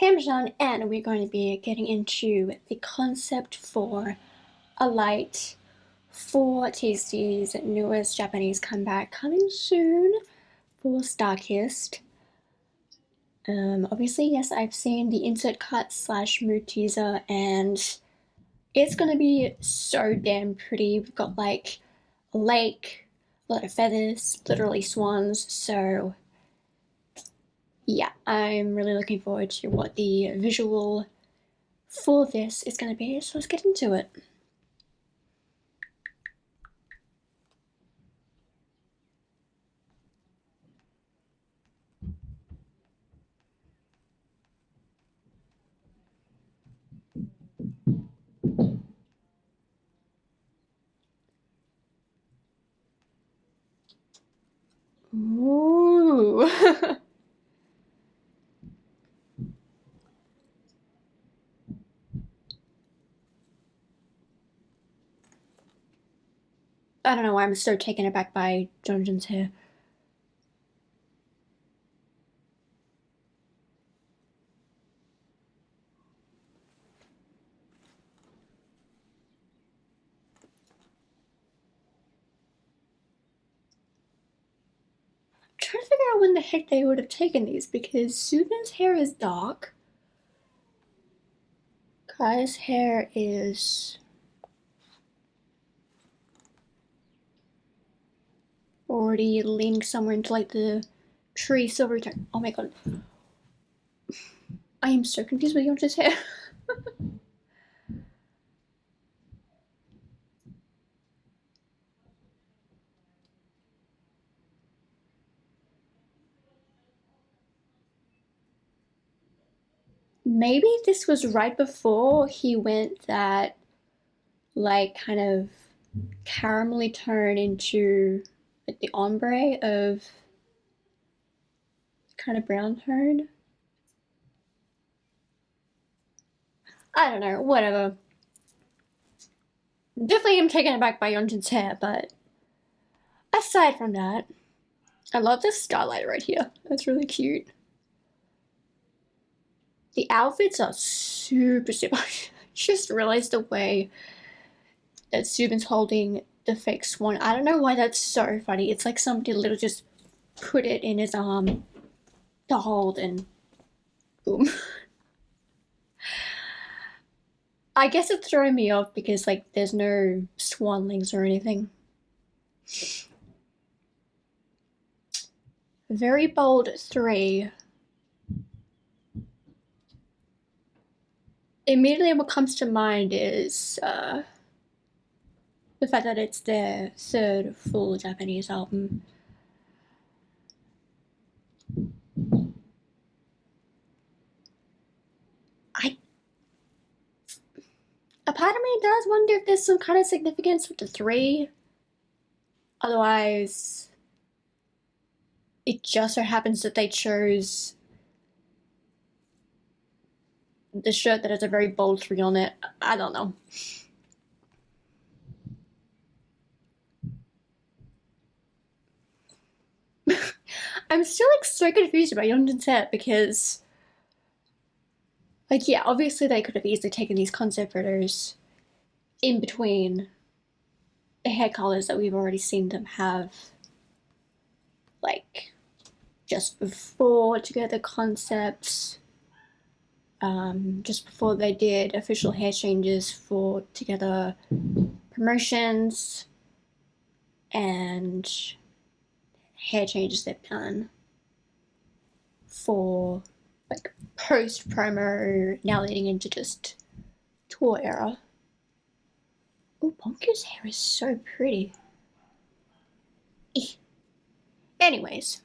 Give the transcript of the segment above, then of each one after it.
Hamjan, and we're going to be getting into the concept for ALIGHT for TXT's newest Japanese comeback coming soon for Starkist. Obviously, yes, I've seen the insert cut / mood teaser, and it's gonna be so damn pretty. We've got like a lake, a lot of feathers, literally swans, so yeah, I'm really looking forward to what the visual for this is going to be, so let's get into it. Ooh. I don't know why I'm so taken aback by Jonjin's hair. I'm trying to figure out when the heck they would have taken these, because Subin's hair is dark. Kai's hair is already leaning somewhere into like the tree silver tone. Oh my god. I am so confused with Jonjin's hair. Maybe this was right before he went that like kind of caramelly tone into like the ombre of kind of brown tone. I don't know, whatever. Definitely am taken aback by Yeonjin's hair, but aside from that, I love this starlight right here. That's really cute. The outfits are super. I just realized the way that Subin's holding the fake swan. I don't know why that's so funny. It's like somebody literally just put it in his arm to hold and boom. I guess it's throwing me off because like there's no swanlings or anything. Very bold 3. Immediately what comes to mind is the fact that it's their 3rd full Japanese album. A part of me does wonder if there's some kind of significance with the 3. Otherwise, it just so happens that they chose the shirt that has a very bold 3 on it. I don't know. I'm still like so confused about Yeonjin's hair because like yeah, obviously they could have easily taken these concept photos in between the hair colors that we've already seen them have like just before Together Concepts, just before they did official hair changes for Together promotions, and hair changes they've done for like post promo, now leading into just tour era. Oh, Bonky's hair is so pretty. Anyways,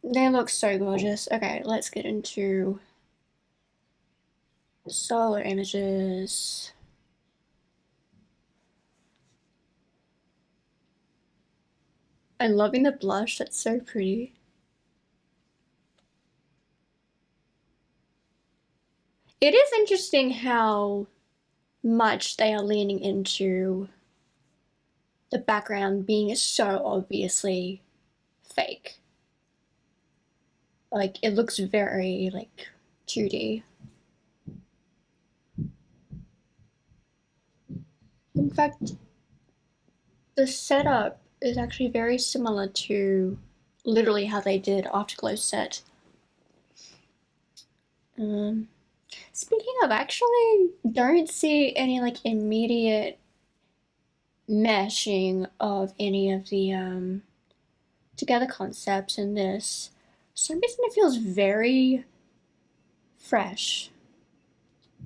they look so gorgeous. Okay, let's get into solar images. I'm loving the blush, that's so pretty. It is interesting how much they are leaning into the background being so obviously fake. Like, it looks very, like, 2D. In fact, the setup is actually very similar to literally how they did Afterglow's set. Speaking of, actually don't see any like immediate meshing of any of the together concepts in this. For some reason it feels very fresh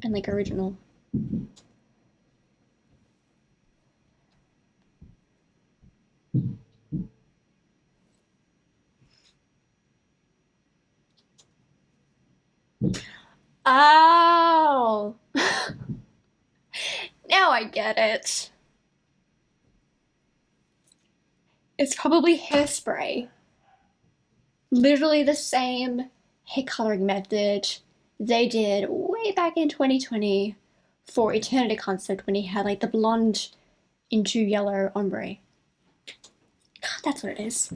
and like original. Oh, now I get it. It's probably hairspray. Literally the same hair coloring method they did way back in 2020 for Eternity Concept when he had like the blonde into yellow ombre. God, that's what it is.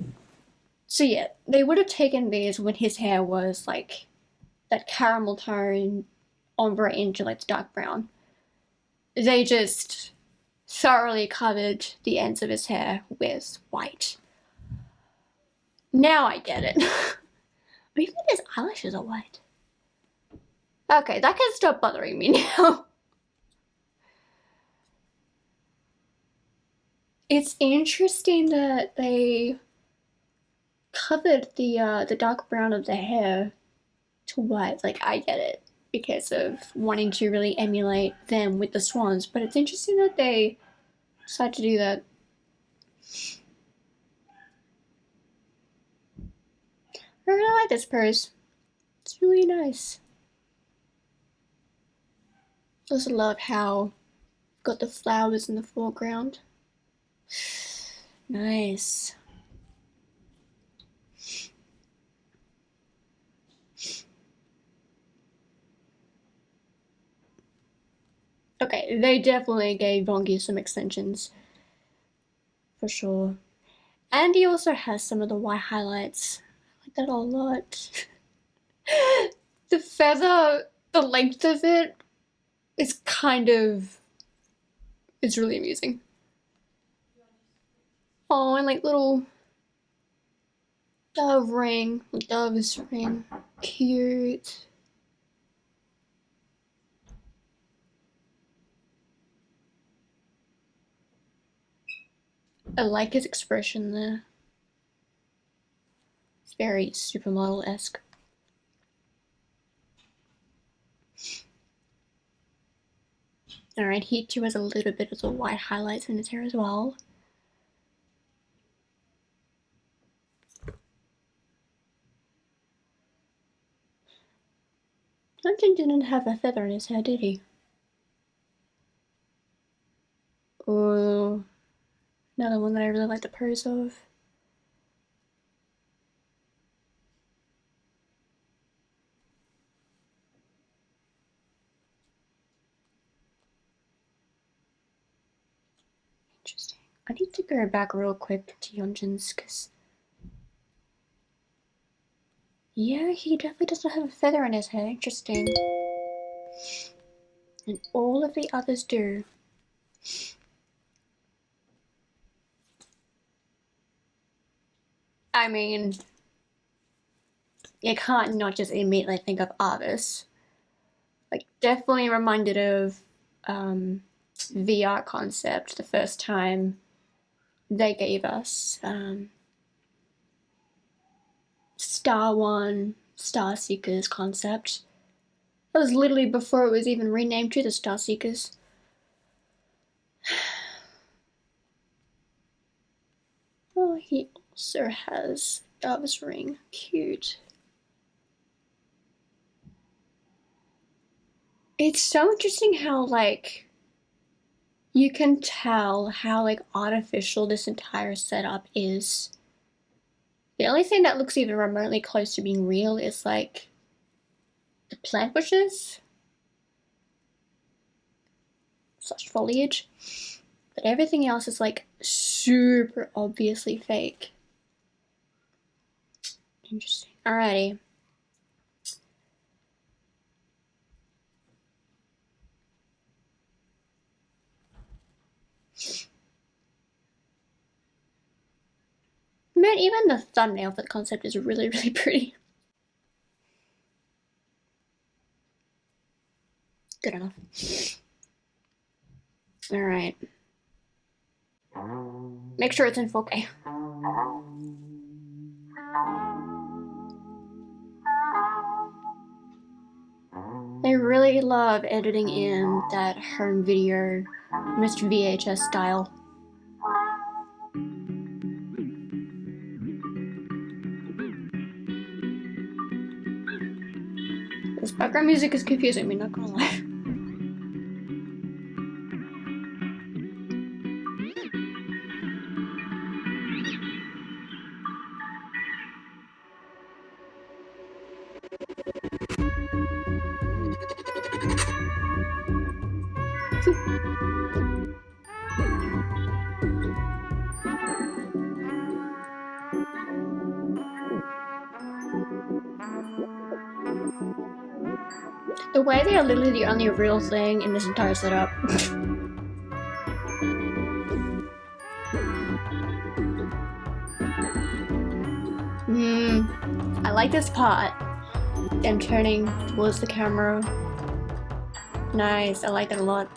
So yeah, they would have taken these when his hair was like that caramel tone ombre into like the dark brown. They just thoroughly covered the ends of his hair with white. Now I get it. Maybe his eyelashes are white. Okay, that can stop bothering me now. It's interesting that they covered the dark brown of the hair to white. Like, I get it because of wanting to really emulate them with the swans, but it's interesting that they decided to do that. I really like this purse. It's really nice. I also love how got the flowers in the foreground. Nice. Okay, they definitely gave Bongi some extensions. For sure. And he also has some of the white highlights. I like that a lot. The feather, the length of it is kind of... It's really amusing. Oh, and like little dove ring, dove's ring. Cute. I like his expression there. It's very supermodel-esque. Alright, he too has a little bit of the white highlights in his hair as well. Dungeon didn't have a feather in his hair, did he? Oh, another one that I really like the pose of. Interesting. I need to go back real quick to Yonjin's because... Yeah, he definitely doesn't have a feather in his hair. Interesting. And all of the others do. I mean, you can't not just immediately think of Arvis. Like, definitely reminded of VR concept the first time they gave us Star One, Star Seekers concept. That was literally before it was even renamed to the Star Seekers. Oh, he also has Dove's ring. Cute. It's so interesting how, like, you can tell how, like, artificial this entire setup is. The only thing that looks even remotely close to being real is, like, the plant bushes / foliage. But everything else is, like, super obviously fake. Interesting. Alrighty. And even the thumbnail for the concept is really, really pretty. Good enough. Alright. Make sure it's in 4K. I really love editing in that home video, Mr. VHS style. This background music is confusing me, not gonna lie. The way they are literally the only real thing in this entire setup. I like this part. Them turning towards the camera. Nice, I like that a lot.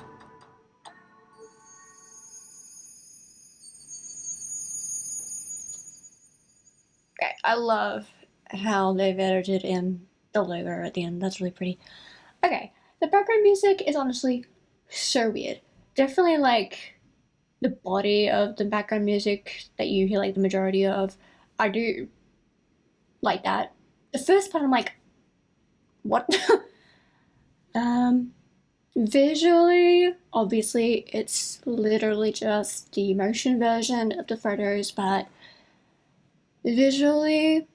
Okay, I love how they've edited in the logo at the end. That's really pretty. Okay, the background music is honestly so weird. Definitely like the body of the background music that you hear like the majority of. I do like that. The first part I'm like, what? Visually, obviously it's literally just the motion version of the photos, but visually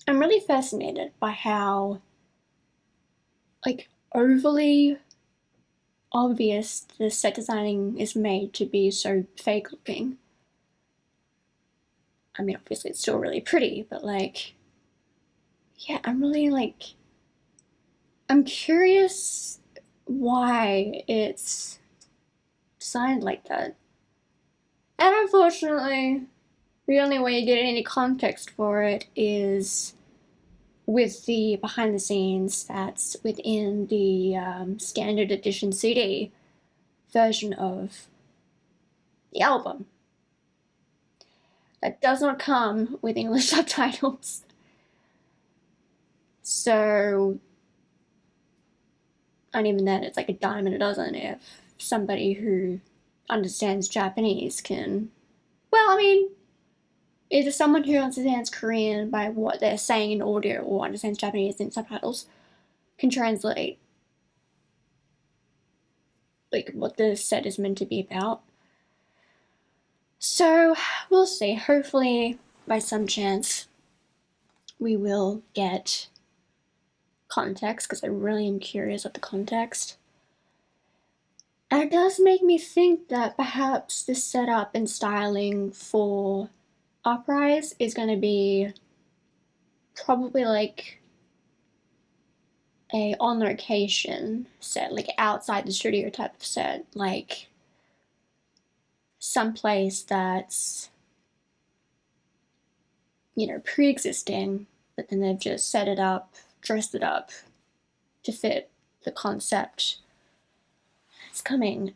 I'm really fascinated by how like overly obvious the set designing is made to be so fake looking. I mean, obviously it's still really pretty, but like, yeah, I'm really like, I'm curious why it's designed like that. And unfortunately, the only way you get any context for it is with the behind the scenes that's within the standard edition CD version of the album. That does not come with English subtitles. So, and even then, it's like a dime and a dozen if somebody who understands Japanese can, well, I mean, either someone who understands Korean by what they're saying in audio or understands Japanese in subtitles can translate like what the set is meant to be about. So we'll see. Hopefully, by some chance, we will get context because I really am curious of the context. And it does make me think that perhaps the setup and styling for Uprise is going to be probably like a on location set, like outside the studio type of set, like someplace that's, you know, pre-existing, but then they've just set it up, dressed it up to fit the concept that's coming.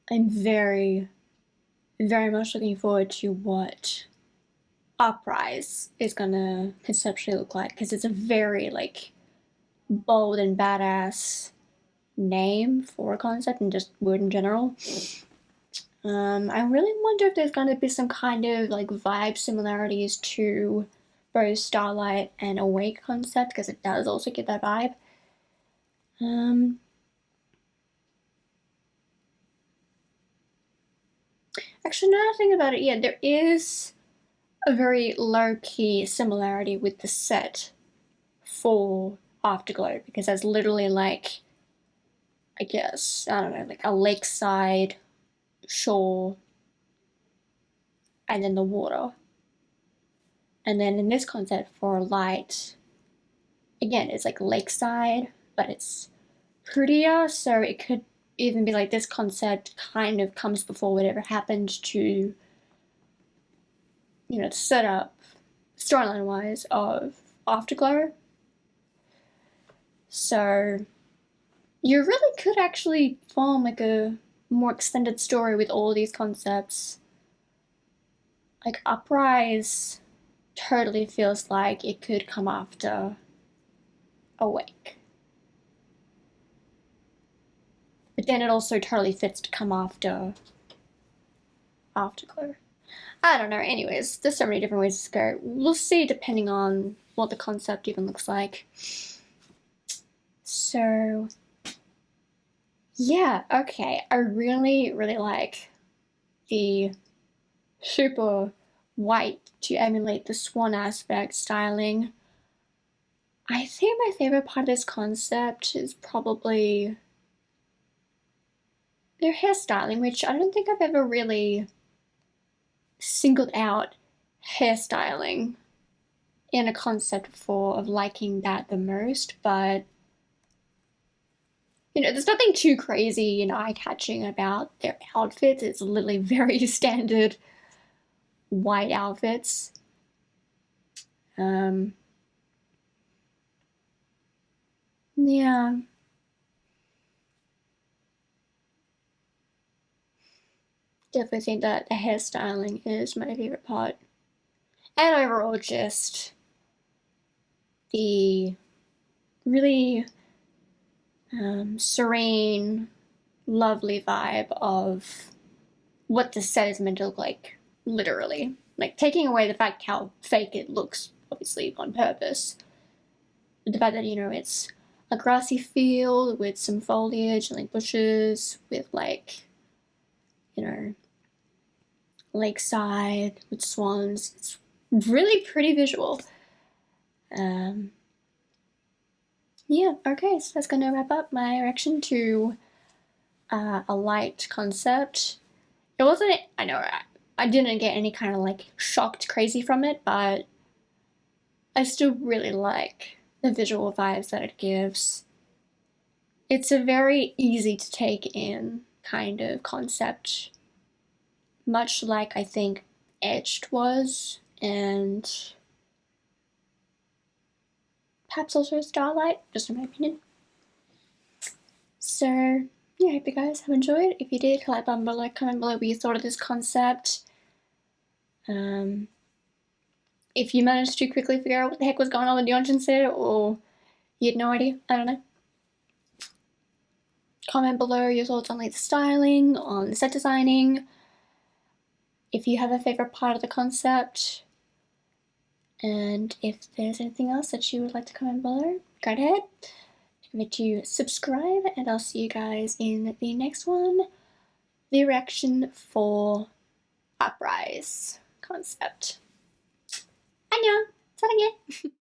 I'm very, very much looking forward to what Uprise is gonna conceptually look like, because it's a very like bold and badass name for a concept and just word in general. I really wonder if there's going to be some kind of like vibe similarities to both Starlight and Awake concept, because it does also get that vibe. Actually, now that I think about it, yeah, there is a very low-key similarity with the set for Afterglow, because that's literally like, I guess, I don't know, like a lakeside shore and then the water. And then in this concept for Light, again, it's like lakeside, but it's prettier, so it could even be like, this concept kind of comes before whatever happened to, you know, the setup, storyline wise, of Afterglow. So you really could actually form like a more extended story with all these concepts. Like Uprise totally feels like it could come after Awake. But then it also totally fits to come after Afterglow. I don't know, anyways, there's so many different ways to go. We'll see depending on what the concept even looks like. So yeah, okay, I really, really like the super white to emulate the swan aspect styling. I think my favorite part of this concept is probably their hairstyling, which I don't think I've ever really singled out hairstyling in a concept before of liking that the most, but you know, there's nothing too crazy and eye-catching about their outfits. It's literally very standard white outfits. Yeah. Definitely think that the hairstyling is my favorite part. And overall, just the really serene, lovely vibe of what the set is meant to look like, literally. Like, taking away the fact how fake it looks, obviously on purpose. The fact that, you know, it's a grassy field with some foliage and like bushes with like, you know, lakeside with swans. It's really pretty visual. Yeah, okay, so that's gonna wrap up my reaction to ALIGHT concept. It wasn't, I know, I didn't get any kind of like shocked crazy from it, but I still really like the visual vibes that it gives. It's a very easy to take in kind of concept, much like I think Etched was, and perhaps also Starlight, just in my opinion. So yeah, I hope you guys have enjoyed. If you did, like button below, comment below what you thought of this concept. If you managed to quickly figure out what the heck was going on with the Yonshin set, or you had no idea, I don't know. Comment below your thoughts on like the styling, on the set designing, if you have a favorite part of the concept, and if there's anything else that you would like to comment below, go ahead. Don't forget to subscribe, and I'll see you guys in the next one. The reaction for Uprise concept. 안녕! 사랑해!